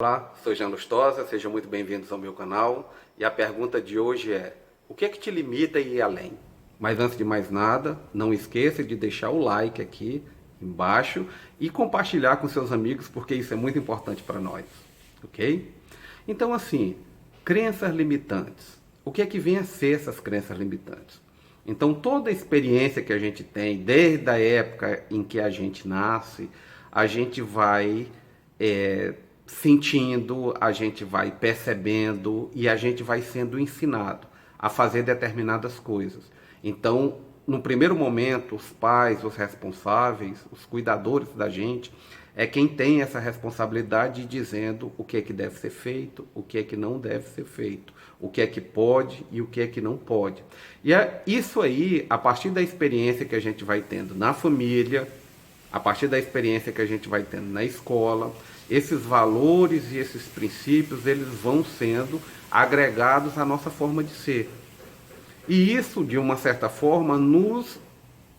Olá, sou Jean Lustosa, sejam muito bem-vindos ao meu canal. E a pergunta de hoje é: o que é que te limita a ir além? Mas antes de mais nada, não esqueça de deixar o like aqui embaixo e compartilhar com seus amigos, porque isso é muito importante para nós, ok? Então, assim, crenças limitantes. O que é que vem a ser essas crenças limitantes? Então, toda a experiência que a gente tem, desde a época em que a gente nasce, a gente vai sentindo, a gente vai percebendo e a gente vai sendo ensinado a fazer determinadas coisas. Então, no primeiro momento, os pais, os responsáveis, os cuidadores da gente, é quem tem essa responsabilidade de dizendo o que é que deve ser feito, o que é que não deve ser feito, o que é que pode e o que é que não pode. E é isso aí, a partir da experiência que a gente vai tendo na família, a partir da experiência que a gente vai tendo na escola, esses valores e esses princípios, eles vão sendo agregados à nossa forma de ser. E isso, de uma certa forma, nos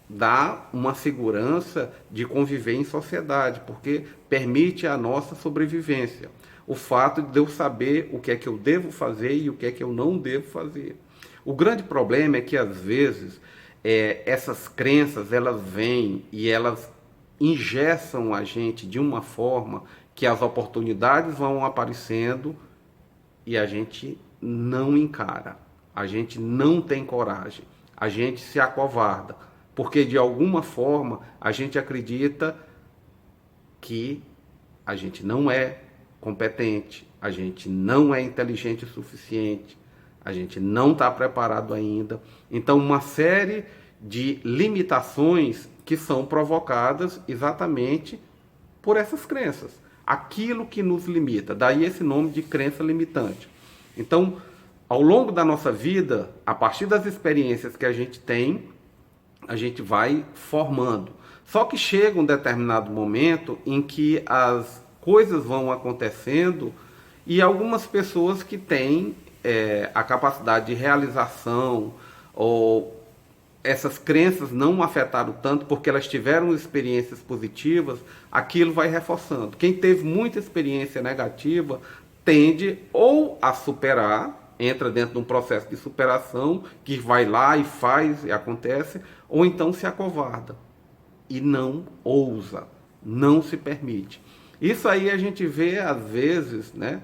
dá uma segurança de conviver em sociedade, porque permite a nossa sobrevivência. O fato de eu saber o que é que eu devo fazer e o que é que eu não devo fazer. O grande problema é que, às vezes, essas crenças, elas vêm e elas engessam a gente de uma forma que as oportunidades vão aparecendo e a gente não encara, a gente não tem coragem, a gente se acovarda, porque de alguma forma a gente acredita que a gente não é competente, a gente não é inteligente o suficiente, a gente não está preparado ainda. Então, uma série de limitações que são provocadas exatamente por essas crenças. Aquilo que nos limita, daí esse nome de crença limitante. Então, ao longo da nossa vida, a partir das experiências que a gente tem, a gente vai formando. Só que chega um determinado momento em que as coisas vão acontecendo e algumas pessoas que têm a capacidade de realização ou essas crenças não afetaram tanto porque elas tiveram experiências positivas, aquilo vai reforçando. Quem teve muita experiência negativa tende ou a superar, entra dentro de um processo de superação, que vai lá e faz e acontece, ou então se acovarda e não ousa, não se permite. Isso aí a gente vê às vezes, né,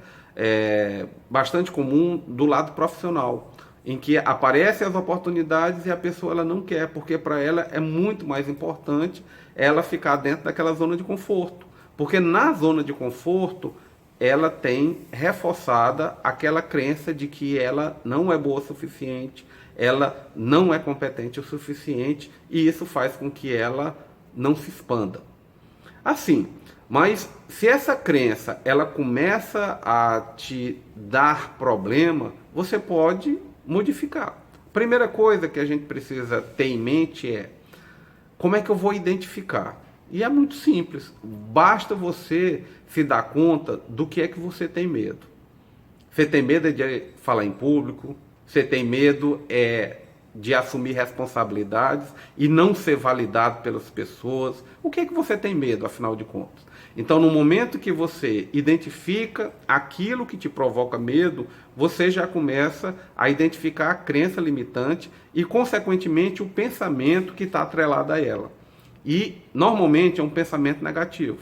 bastante comum do lado profissional, em que aparecem as oportunidades e a pessoa ela não quer, porque para ela é muito mais importante ela ficar dentro daquela zona de conforto, porque na zona de conforto ela tem reforçada aquela crença de que ela não é boa o suficiente, ela não é competente o suficiente, e isso faz com que ela não se expanda. Assim, mas se essa crença ela começa a te dar problema, você pode modificar. Primeira coisa que a gente precisa ter em mente é: como é que eu vou identificar? E é muito simples, basta você se dar conta do que é que você tem medo. Você tem medo de falar em público, você tem medo de assumir responsabilidades e não ser validado pelas pessoas. O que é que você tem medo, afinal de contas? Então, no momento que você identifica aquilo que te provoca medo, você já começa a identificar a crença limitante e, consequentemente, o pensamento que está atrelado a ela. E, normalmente, é um pensamento negativo,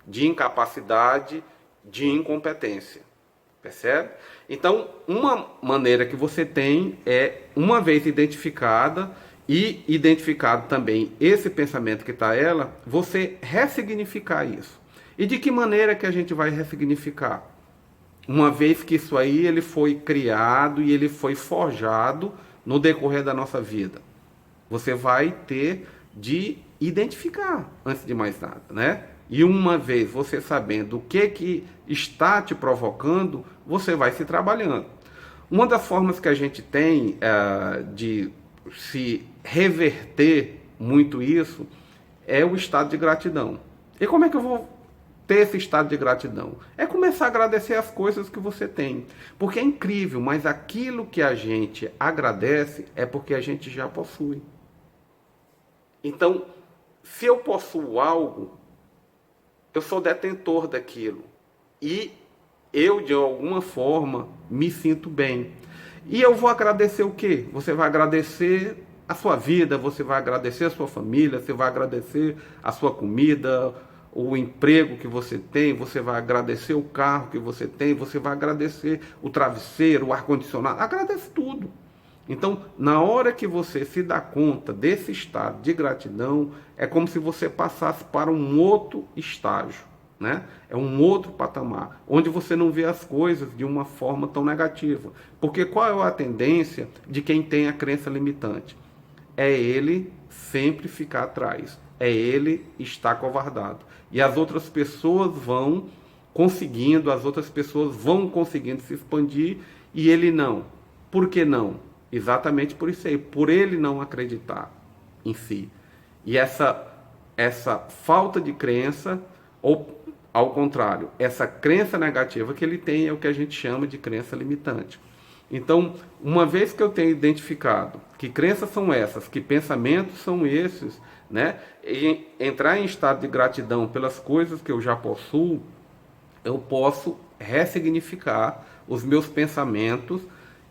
de incapacidade, de incompetência. Percebe? Então, uma maneira que você tem é, uma vez identificada e identificado também esse pensamento que está ela, você ressignificar isso. E de que maneira que a gente vai ressignificar? Uma vez que isso aí ele foi criado e ele foi forjado no decorrer da nossa vida. Você vai ter de identificar, antes de mais nada, né? E uma vez você sabendo o que está te provocando, você vai se trabalhando. Uma das formas que a gente tem de se reverter muito isso é o estado de gratidão. E como é que eu vou ter esse estado de gratidão? É começar a agradecer as coisas que você tem. Porque é incrível, mas aquilo que a gente agradece é porque a gente já possui. Então, se eu possuo algo, eu sou detentor daquilo. E eu de alguma forma me sinto bem. E eu vou agradecer o quê? Você vai agradecer a sua vida, você vai agradecer a sua família, você vai agradecer a sua comida, o emprego que você tem, você vai agradecer o carro que você tem, você vai agradecer o travesseiro, o ar-condicionado, agradece tudo. Então, na hora que você se dá conta desse estado de gratidão, é como se você passasse para um outro estágio, né? É um outro patamar, onde você não vê as coisas de uma forma tão negativa. Porque qual é a tendência de quem tem a crença limitante? É ele sempre ficar atrás, é ele estar covardado. E as outras pessoas vão conseguindo, as outras pessoas vão conseguindo se expandir e ele não. Por que não? Exatamente por isso aí, por ele não acreditar em si. E essa falta de crença, ou ao contrário, essa crença negativa que ele tem é o que a gente chama de crença limitante. Então, uma vez que eu tenho identificado que crenças são essas, que pensamentos são esses, né? E entrar em estado de gratidão pelas coisas que eu já possuo, eu posso ressignificar os meus pensamentos.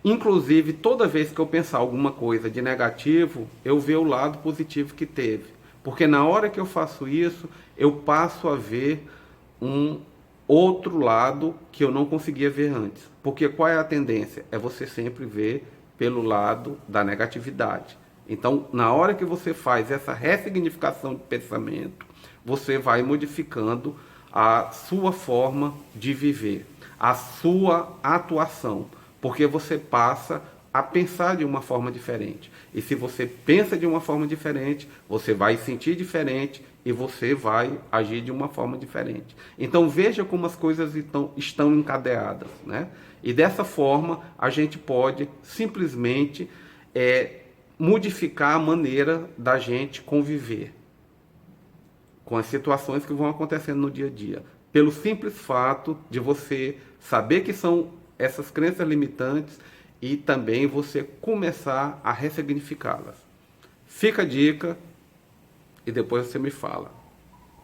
Inclusive, toda vez que eu pensar alguma coisa de negativo, eu ver o lado positivo que teve. Porque na hora que eu faço isso, eu passo a ver um outro lado que eu não conseguia ver antes. Porque qual é a tendência? É você sempre ver pelo lado da negatividade. Então, na hora que você faz essa ressignificação de pensamento, você vai modificando a sua forma de viver, a sua atuação, porque você passa a pensar de uma forma diferente. E se você pensa de uma forma diferente, você vai sentir diferente e você vai agir de uma forma diferente. Então veja como as coisas estão encadeadas, né? E dessa forma a gente pode simplesmente modificar a maneira da gente conviver com as situações que vão acontecendo no dia a dia. Pelo simples fato de você saber que são essas crenças limitantes e também você começar a ressignificá-las. Fica a dica e depois você me fala.